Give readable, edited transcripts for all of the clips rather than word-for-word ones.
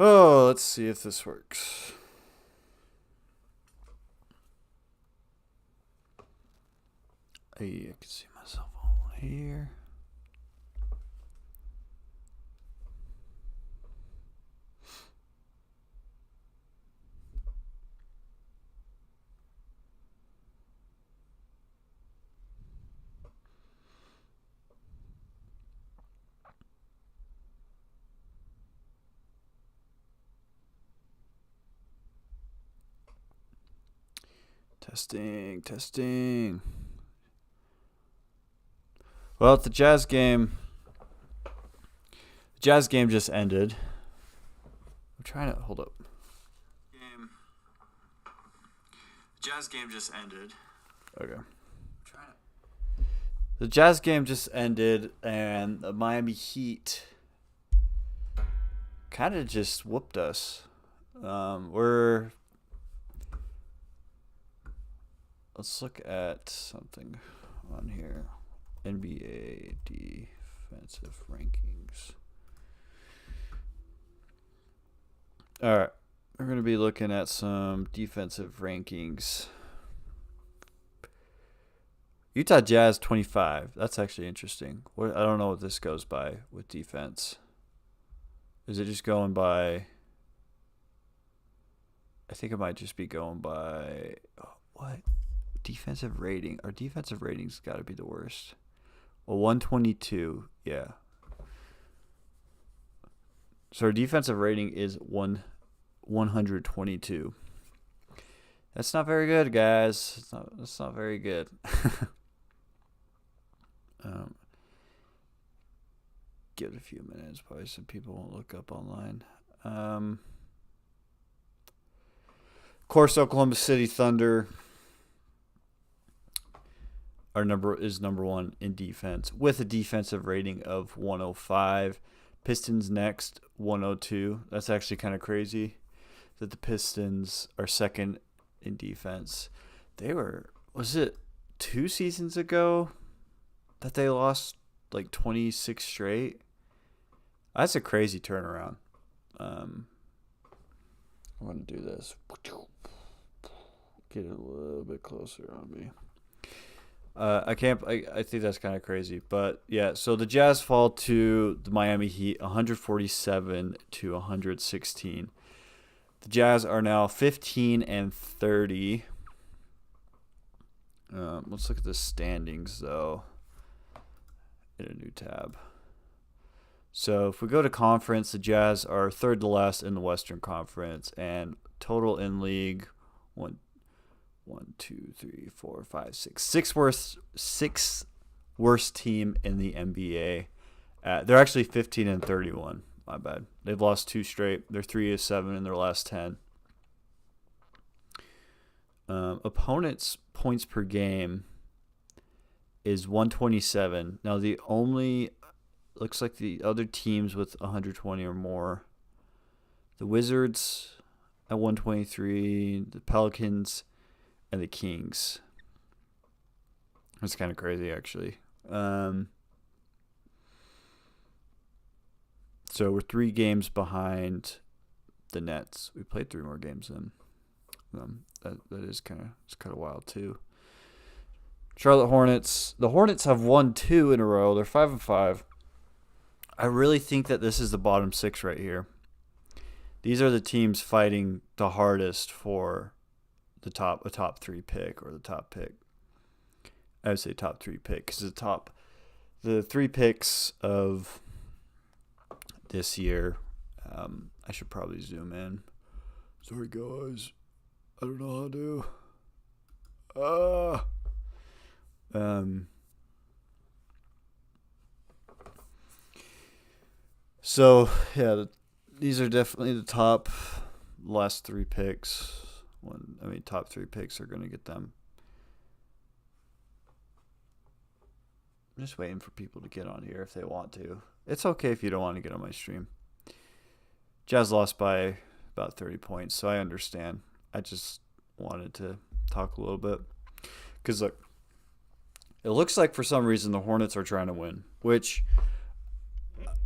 Oh, let's see if this works. Hey, I can see myself all here. Testing, testing. Well, the Jazz game. The Jazz game just ended. I'm trying to hold up. Game. The Jazz game just ended. Okay. The Jazz game just ended, and the Miami Heat kind of just whooped us. Let's look at something on here. NBA defensive rankings. All right. We're going to be looking at some defensive rankings. Utah Jazz 25. That's actually interesting. I don't know what this goes by with defense. Is it just going by... I think it might just be going by... what? Defensive rating. Our defensive rating's got to be the worst. Well, 122. Yeah. So our defensive rating is 122. That's not very good, guys. That's not very good. Give it a few minutes. Probably some people won't look up online. Of course, Oklahoma City Thunder. Our number is number one in defense with a defensive rating of 105. Pistons next, 102. That's actually kind of crazy that the Pistons are second in defense. Was it 2 seasons ago that they lost like 26 straight? That's a crazy turnaround. I'm going to do this. Get it a little bit closer on me. I think that's kind of crazy, but yeah. So the Jazz fall to the Miami Heat, 147 to 116. The Jazz are now 15-30. Let's look at the standings though. In a new tab. So if we go to conference, the Jazz are third to last in the Western Conference, and total in league sixth worst team in the NBA. They're actually 15-31. My bad. They've lost 2 straight. They're 3-7 in their last 10. Opponents' points per game is 127. Now looks like the other teams with 120 or more. The Wizards at 123. The Pelicans and the Kings. That's kind of crazy, actually. So we're 3 games behind the Nets. We played 3 more games than them. That is kind of wild too. Charlotte Hornets. The Hornets have won 2 in a row. They're 5-5. I really think that this is the bottom 6 right here. These are the teams fighting the hardest for a top 3 pick or the top pick. I would say top 3 pick because the 3 picks of this year. I should probably zoom in. Sorry guys, I don't know how to. So yeah, these are definitely the top last 3 picks. Top 3 picks are going to get them. I'm just waiting for people to get on here if they want to. It's okay if you don't want to get on my stream. Jazz lost by about 30 points, so I understand. I just wanted to talk a little bit. Because, look, it looks like for some reason the Hornets are trying to win, which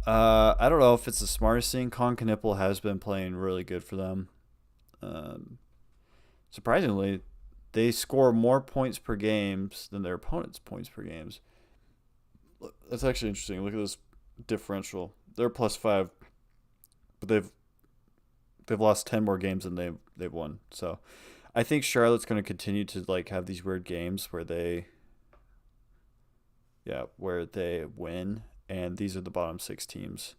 I don't know if it's the smartest thing. Con Knipple has been playing really good for them. Um, Surprisingly, they score more points per games than their opponents' points per games. That's actually interesting. Look at this differential. They're +5, but they've lost 10 more games than they've won. So I think Charlotte's going to continue to like have these weird games where they win, and these are the bottom six teams.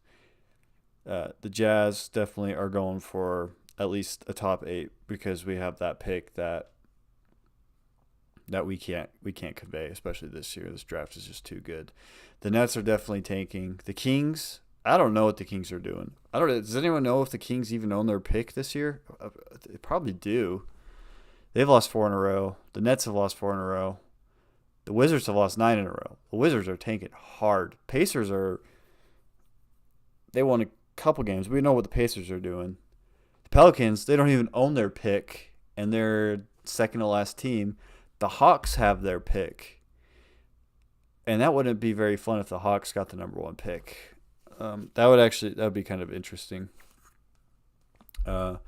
The Jazz definitely are going for at least a top 8 because we have that pick that we can't convey, especially this year. This draft is just too good. The Nets are definitely tanking. The Kings, I don't know what the Kings are doing. I don't know. Does anyone know if the Kings even own their pick this year? They probably do. They've lost 4 in a row. The Nets have lost 4 in a row. The Wizards have lost 9 in a row. The Wizards are tanking hard. They won a couple games. We know what the Pacers are doing. The Pelicans, they don't even own their pick, and they're second to last team. The Hawks have their pick, and that wouldn't be very fun if the Hawks got the number 1 pick. That would be kind of interesting. The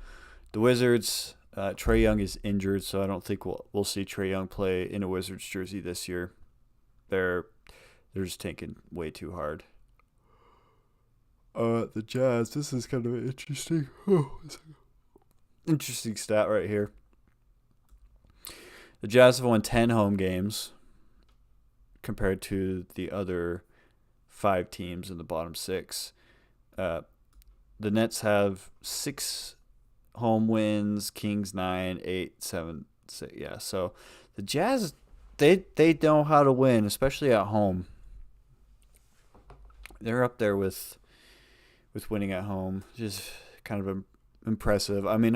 Wizards, Trae Young is injured, so I don't think we'll see Trae Young play in a Wizards jersey this year. They're just tanking way too hard. The Jazz. This is kind of interesting. Interesting stat right here. The Jazz have won 10 home games compared to the other 5 teams in the bottom 6. The Nets have 6 home wins, Kings 9, 8, 7, 6. Yeah, so the Jazz, they know how to win, especially at home. They're up there with winning at home. Just kind of impressive. I mean,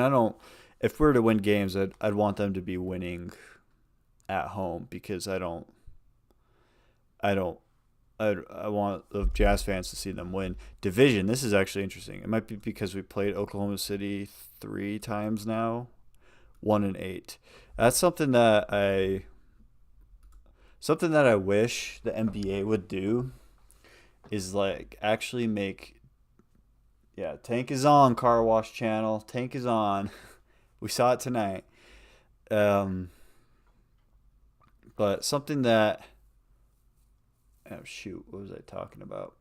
if we were to win games, I'd want them to be winning at home because I want the Jazz fans to see them win. Division, this is actually interesting. It might be because we played Oklahoma City 3 times now, 1-8. That's something that I wish the NBA would do is like actually make. Yeah, Tank is on, Car Wash Channel. Tank is on. We saw it tonight. But something that... Oh, shoot. What was I talking about?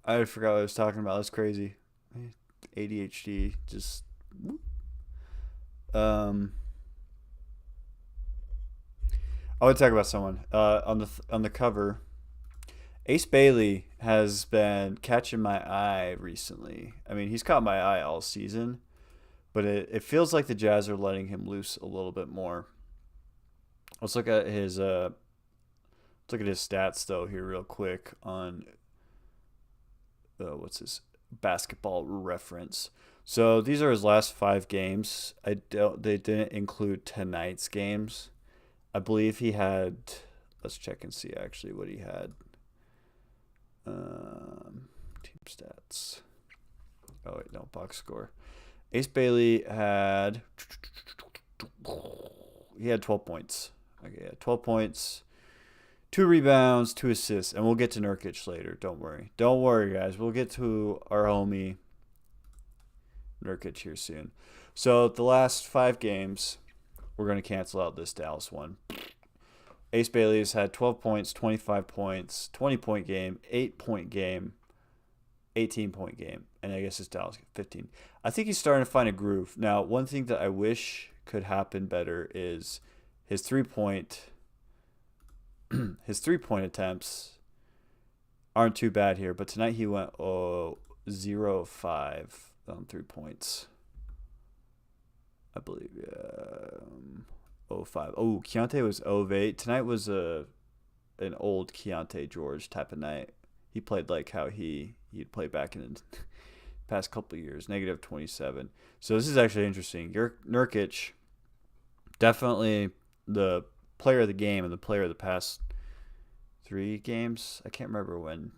I forgot what I was talking about. That's crazy. ADHD. Just... I would talk about someone. On the cover... Ace Bailey has been catching my eye recently. I mean, he's caught my eye all season, but it feels like the Jazz are letting him loose a little bit more. Let's look at his stats though here real quick on what's his Basketball Reference. So these are his last 5 games. They didn't include tonight's games. I believe he had. Let's check and see actually what he had. Team stats. Oh wait, no, box score. Ace Bailey had 12 points. Okay, yeah, 12 points, 2 rebounds, 2 assists, and we'll get to Nurkic later. Don't worry, guys. We'll get to our homie Nurkic here soon. So the last 5 games, we're gonna cancel out this Dallas one. Ace Bailey's had 12 points, 25 points, 20-point game, 8-point game, 18-point game, and I guess it's Dallas 15. I think he's starting to find a groove. Now, one thing that I wish could happen better is his three-point attempts aren't too bad here, but tonight he went 0 of 5 on 3 points. I believe, yeah. 05. Oh, Keontae was 0 of 8. Tonight was an old Keontae George type of night. He played like how he'd play back in the past couple of years, -27. So this is actually interesting. Nurkic, definitely the player of the game and the player of the past 3 games. I can't remember when.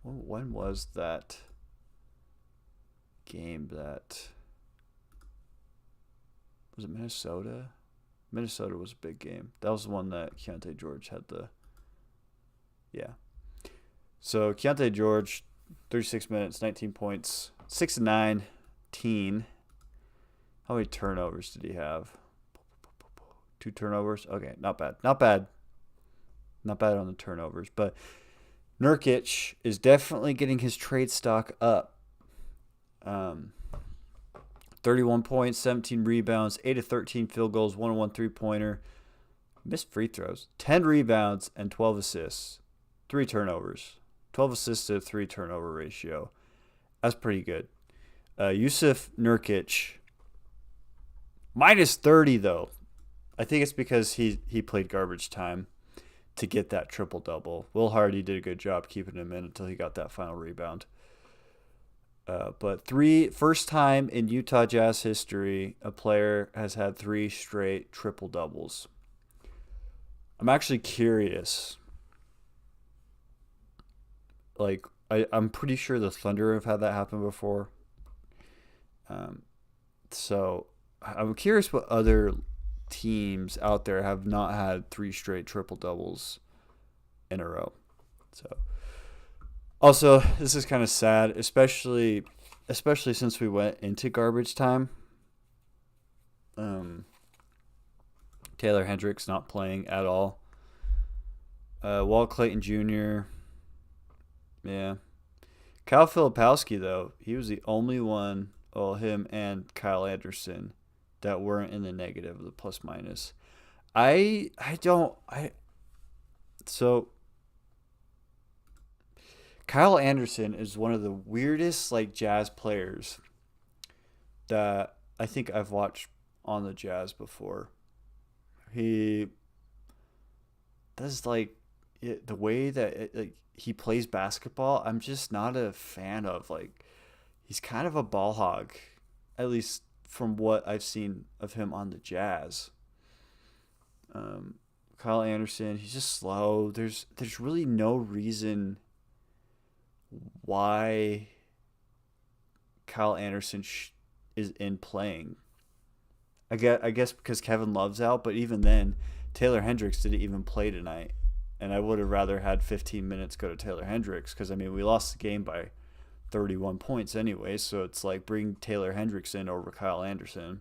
When was that game that... Was it Minnesota? Minnesota was a big game. That was the one that Keontae George had the Yeah. So Keontae George, 36 minutes, 19 points, 6 and 9, teen. How many turnovers did he have? 2 turnovers. Okay, not bad. Not bad. Not bad on the turnovers, but Nurkic is definitely getting his trade stock up. 31 points, 17 rebounds, 8 of 13 field goals, 1 of 1 3-pointer. Missed free throws. 10 rebounds and 12 assists. 3 turnovers. 12 assists to 3 turnover ratio. That's pretty good. Yusuf Nurkic, minus 30 though. I think it's because he played garbage time to get that triple-double. Will Hardy did a good job keeping him in until he got that final rebound. But first time in Utah Jazz history, a player has had 3 straight triple-doubles. I'm actually curious. Like, I'm pretty sure the Thunder have had that happen before. So I'm curious what other teams out there have not had 3 straight triple-doubles in a row. So also, this is kind of sad, especially since we went into garbage time. Taylor Hendricks not playing at all. Walt Clayton Jr. Yeah. Kyle Filipowski, though, he was the only one, well, him and Kyle Anderson, that weren't in the negative of the plus minus. So Kyle Anderson is one of the weirdest like Jazz players that I think I've watched on the Jazz before. He does like the way that he plays basketball. I'm just not a fan of. Like, he's kind of a ball hog, at least from what I've seen of him on the Jazz. Kyle Anderson, he's just slow. There's really no reason why Kyle Anderson is in playing. I guess because Kevin Love's out, but even then, Taylor Hendricks didn't even play tonight. And I would have rather had 15 minutes go to Taylor Hendricks because, I mean, we lost the game by 31 points anyway, so it's like bring Taylor Hendricks in over Kyle Anderson.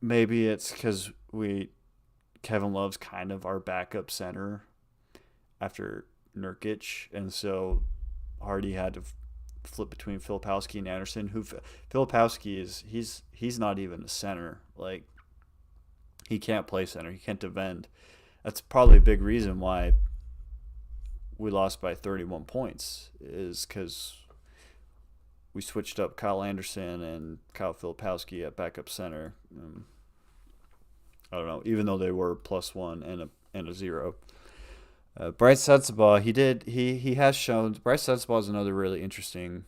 Maybe it's because Kevin Love's kind of our backup center after Nurkic, and so Hardy had to flip between Filipowski and Anderson. Filipowski he's not even a center. Like, he can't play center. He can't defend. That's probably a big reason why we lost by 31 points, is because we switched up Kyle Anderson and Kyle Filipowski at backup center. I don't know, even though they were +1 and a 0. Bryce Sensabaugh, he has shown. Bryce Sensabaugh is another really interesting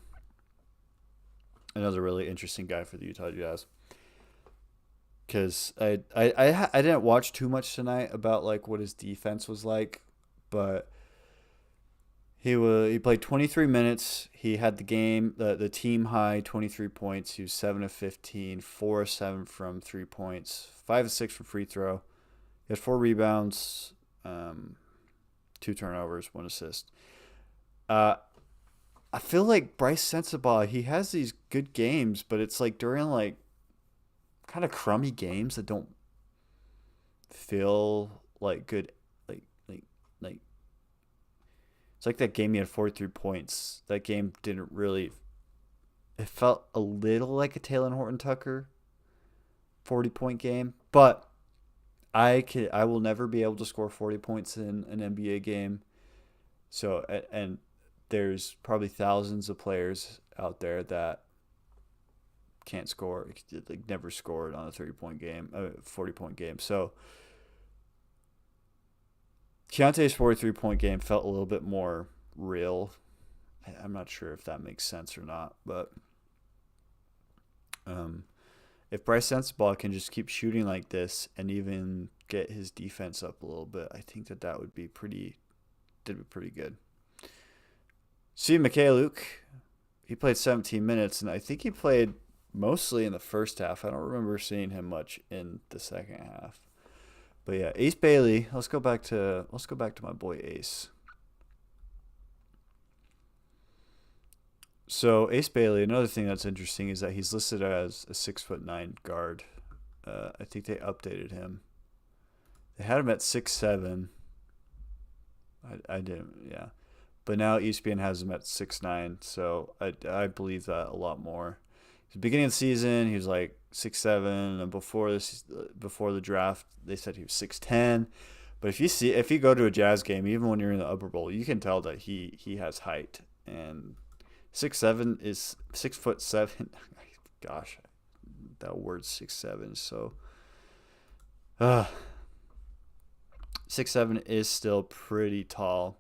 guy for the Utah Jazz. Because I didn't watch too much tonight about like what his defense was like, but he played 23 minutes. He had the team high 23 points. He was 7 of 15, 4 of 7 from 3 points, 5 of 6 from free throw. He had 4 rebounds, 2 turnovers, 1 assist. I feel like Bryce Sensabaugh, he has these good games, but it's like during like kind of crummy games that don't feel like good. Like it's like that game he had 43 points. That game didn't really. It felt a little like a Talen Horton-Tucker 40-point game, but I will never be able to score 40 points in an NBA game. So, and there's probably thousands of players out there that can't score, like never scored on a 30-point game, 40-point game. So Keontae's 43-point game felt a little bit more real. I'm not sure if that makes sense or not, but if Bryce Sensabaugh can just keep shooting like this and even get his defense up a little bit, I think that would be pretty good. See, Mikhailuk, he played 17 minutes, and I think he played mostly in the first half. I don't remember seeing him much in the second half. But yeah, Ace Bailey. Let's go back to my boy Ace. So Ace Bailey. Another thing that's interesting is that he's listed as a 6'9" guard. I think they updated him. They had him at 6'7". I didn't. Yeah. But now ESPN has him at 6'9", so I believe that a lot more. At the beginning of the season, he was like 6'7", and before the draft, they said he was 6'10". But if you go to a Jazz game, even when you're in the upper bowl, you can tell that he has height. And 6'7" is 6'7". Gosh, that word 6'7" is so. 6'7" is still pretty tall.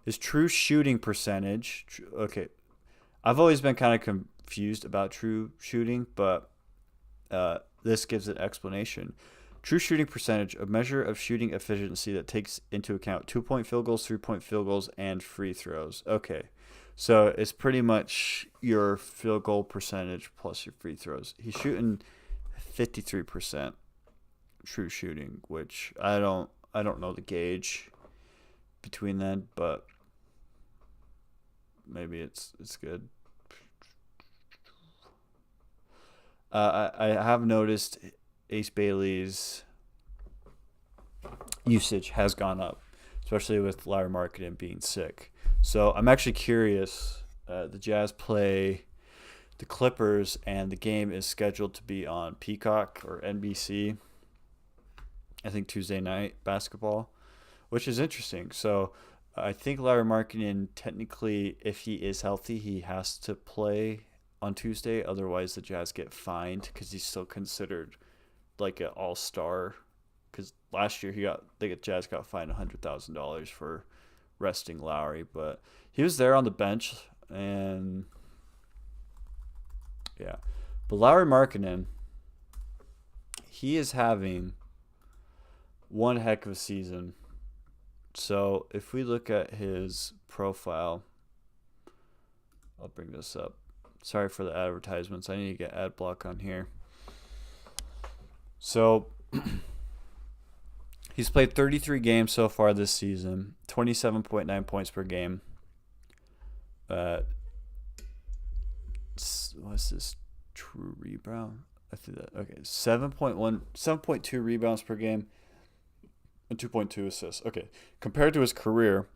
His true shooting percentage. Okay, I've always been kind of confused about true shooting, but this gives an explanation. True shooting percentage, a measure of shooting efficiency that takes into account 2-point field goals, 3-point field goals, and free throws. Okay, so it's pretty much your field goal percentage plus your free throws. He's shooting 53% true shooting, which I don't know the gauge between that, but maybe it's good. I have noticed Ace Bailey's usage has gone up, especially with Larry Markkinen being sick. So I'm actually curious. The Jazz play the Clippers, and the game is scheduled to be on Peacock or NBC. I think Tuesday night basketball, which is interesting. So I think Larry Markkinen, technically, if he is healthy, he has to play on Tuesday. Otherwise, the Jazz get fined because he's still considered like an all-star. Because last year the Jazz got fined $100,000 for resting Lowry, but he was there on the bench, and yeah. But Larry Markkinen, he is having one heck of a season. So if we look at his profile, I'll bring this up. Sorry for the advertisements. I need to get ad block on here. So he's played 33 games so far this season, 27.9 points per game. What's this true rebound? I think that okay. 7.2 rebounds per game and 2.2 assists. Okay. Compared to his career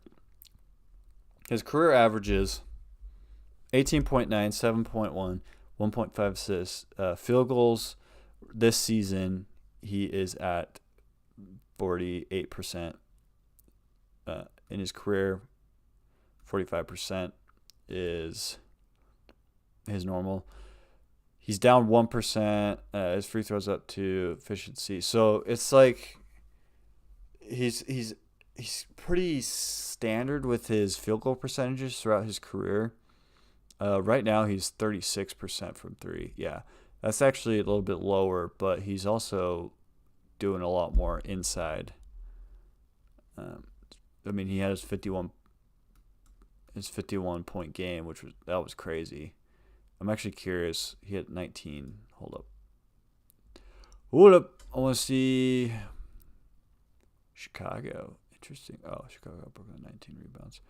averages 18.9, 7.1, 1.5 assists. Field goals this season, he is at 48%. In his career, 45% is his normal. He's down 1%. His free throws up to efficiency. So it's like he's pretty standard with his field goal percentages throughout his career. Right now he's 36% from three. Yeah, that's actually a little bit lower, but he's also doing a lot more inside. I mean, he had his 51 point game, that was crazy. I'm actually curious. He had 19. Hold up. I want to see Chicago. Interesting. Oh, Chicago broke on 19 rebounds.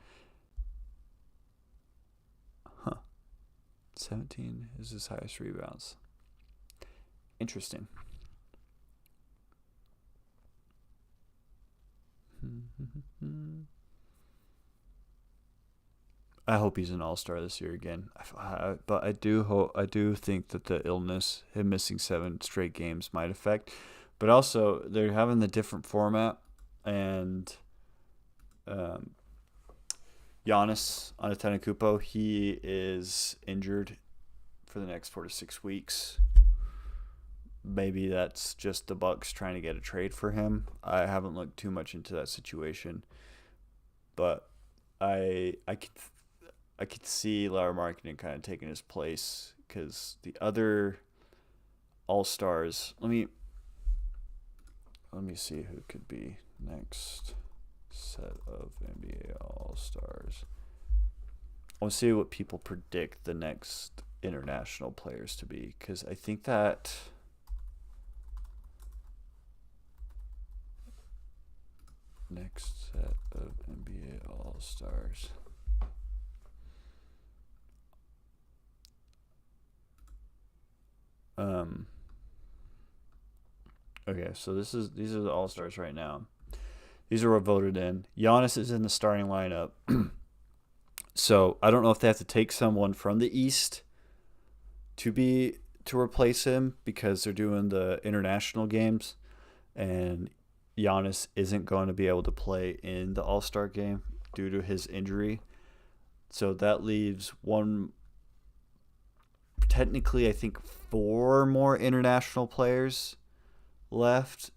17 is his highest rebounds. Interesting. I hope he's an all-star this year again. But I do think that the illness, him missing 7 straight games, might affect. But also, they're having the different format, and Giannis Antetokounmpo, he is injured for the next 4 to 6 weeks. Maybe that's just the Bucks trying to get a trade for him. I haven't looked too much into that situation, but I could see Larry Markkinen kind of taking his place, because the other all-stars. Let me see who could be next set of NBA all-stars. I want to see what people predict the next international players to be, because I think that next set of NBA All-Stars. Okay, so these are the All-Stars right now. These are what voted in. Giannis is in the starting lineup. So I don't know if they have to take someone from the East to replace him because they're doing the international games, and Giannis isn't going to be able to play in the All-Star game due to his injury. So that leaves one, technically I think 4 more international players left.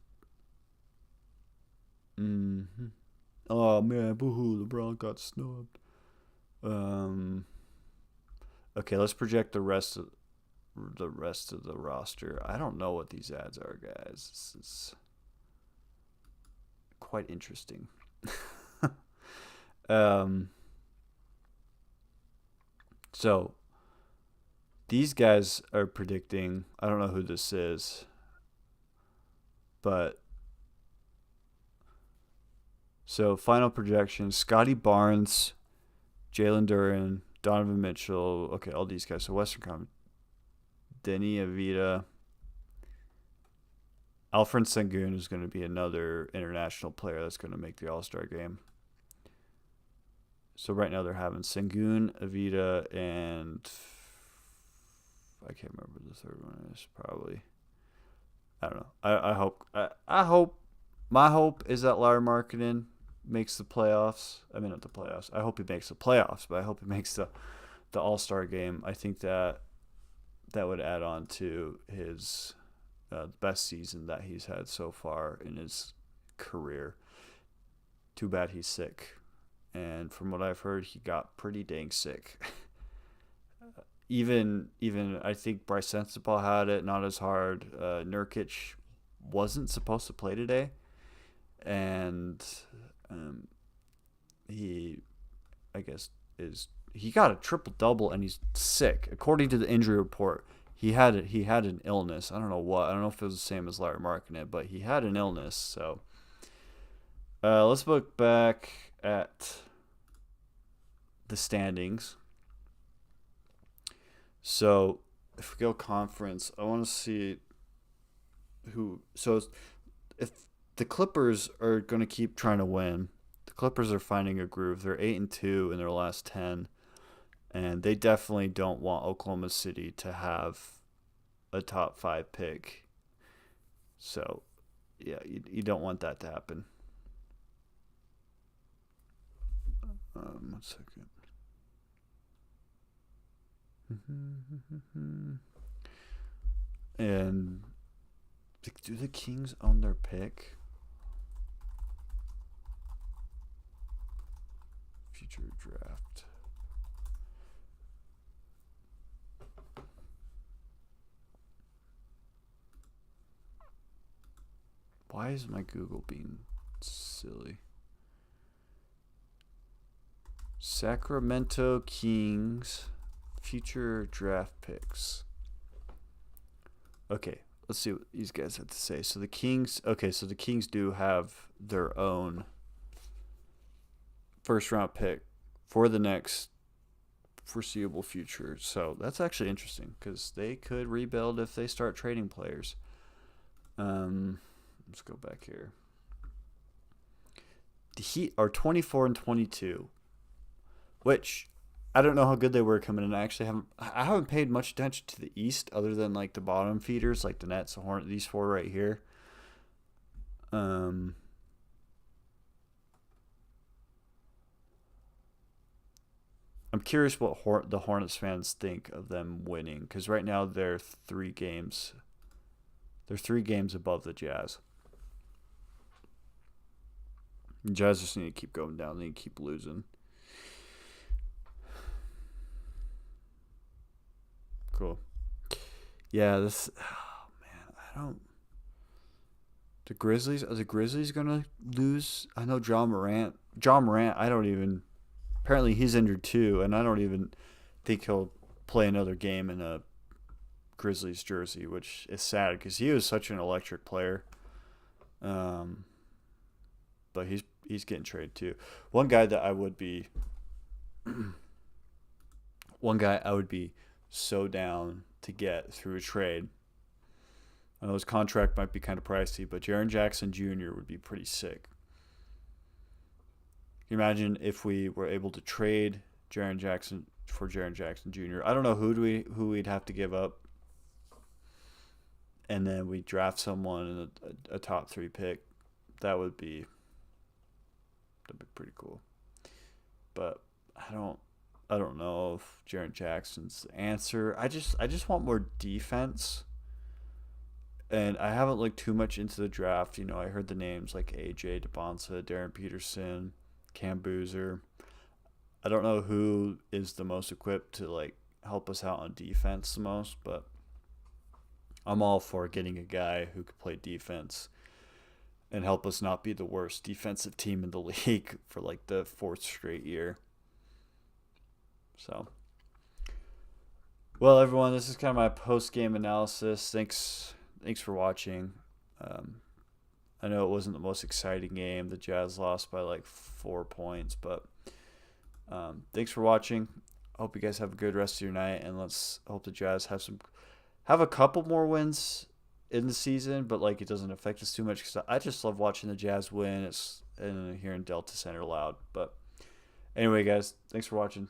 Mm-hmm. Oh man, boohoo! LeBron got snubbed. Okay, let's project the rest of the roster. I don't know what these ads are, guys. This is quite interesting. So these guys are predicting. I don't know who this is, but so final projection: Scotty Barnes, Jalen Duren, Donovan Mitchell. Okay, all these guys. So Western Conference: Denny Avita, Alfred Sengun is going to be another international player that's going to make the All-Star game. So right now they're having Sengun, Avita, and I can't remember the third one is. Probably, I don't know. I hope my hope is that Larry Markkinen makes the playoffs. I mean, not the playoffs. I hope he makes the playoffs, but I hope he makes the All-Star game. I think that would add on to his best season that he's had so far in his career. Too bad he's sick. And from what I've heard, he got pretty dang sick. even I think Bryce Sensabaugh had it, not as hard. Nurkic wasn't supposed to play today, and he, I guess, he got a triple double and he's sick. According to the injury report, he had an illness. I don't know what. I don't know if it was the same as Larry Markkinen, but he had an illness. So let's look back at the standings. So if we go conference, I want to see who. So if the Clippers are going to keep trying to win, the Clippers are finding a groove. They're 8-2 in their last 10, and they definitely don't want Oklahoma City to have a top 5 pick. So yeah, you don't want that to happen. 1 second. And do the Kings own their pick? Future draft. Why is my Google being silly? Sacramento Kings future draft picks. Okay, let's see what these guys have to say. So the Kings do have their own first round pick for the next foreseeable future. So that's actually interesting because they could rebuild if they start trading players. Let's go back here. The Heat are 24-22, which I don't know how good they were coming in. I haven't paid much attention to the East other than like the bottom feeders, like the Nets, the Hornets, these 4 right here. I'm curious what the Hornets fans think of them winning, because right now they're 3 games. They're 3 games above the Jazz. The Jazz just need to keep going down. They need to keep losing. Cool. Yeah, this. Oh man, I don't. The Grizzlies. Are the Grizzlies gonna lose? I know John Morant. I don't even. Apparently, he's injured too, and I don't even think he'll play another game in a Grizzlies jersey, which is sad because he was such an electric player. But he's getting traded too. One guy I would be so down to get through a trade. I know his contract might be kind of pricey, but Jaren Jackson Jr. would be pretty sick. Can you imagine if we were able to trade Jaren Jackson for Jaren Jackson Jr.? I don't know who we'd have to give up, and then we draft someone in a top 3 pick. That'd be pretty cool. But I don't know if Jaren Jackson's the answer. I just want more defense. And I haven't looked too much into the draft. You know, I heard the names like AJ DeBonsa, Darren Peterson, Cam Boozer. I don't know who is the most equipped to like help us out on defense the most, but I'm all for getting a guy who could play defense and help us not be the worst defensive team in the league for like the 4th straight year. So, well, everyone, this is kind of my post-game analysis. Thanks for watching. I know it wasn't the most exciting game. The Jazz lost by like 4 points, but thanks for watching. I hope you guys have a good rest of your night, and let's hope the Jazz have a couple more wins in the season, but like it doesn't affect us too much because I just love watching the Jazz win. It's and hearing Delta Center loud. But anyway, guys, thanks for watching.